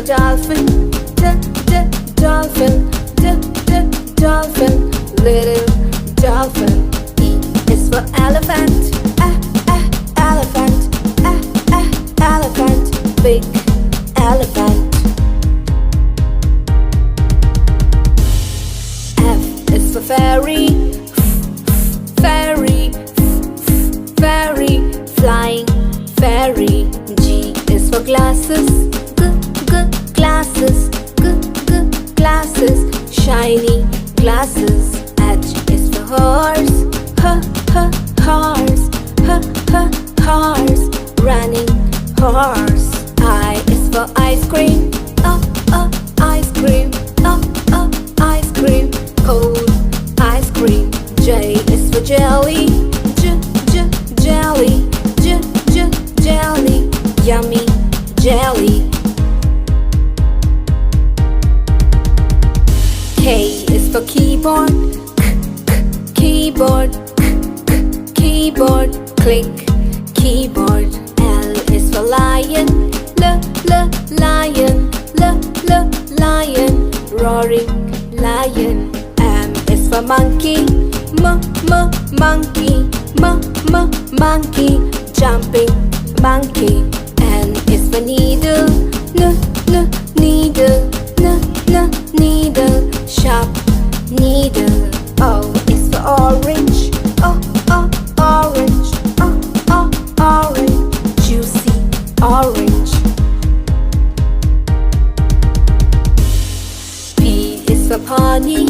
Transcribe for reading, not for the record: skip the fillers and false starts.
dolphin, dolphin, dolphin, little dolphin. E is for elephant, elephant, elephant, big elephant. F is for fairy, fairy, fairy, flying fairy. G is for glasses, glasses, glasses, shiny glasses. H is for horse, horse, horse, running horse. I is for ice cream, ice cream, ice cream, cold ice cream. J is for jelly, jelly, jelly, yummy jelly. K is for keyboard, keyboard, keyboard, click keyboard. L is for lion, lion, lion, roaring lion. M is for monkey, monkey, monkey, jumping monkey. N is for needle, needle, needle, sharp needle. O is for orange, orange, orange, juicy orange. P is for pony,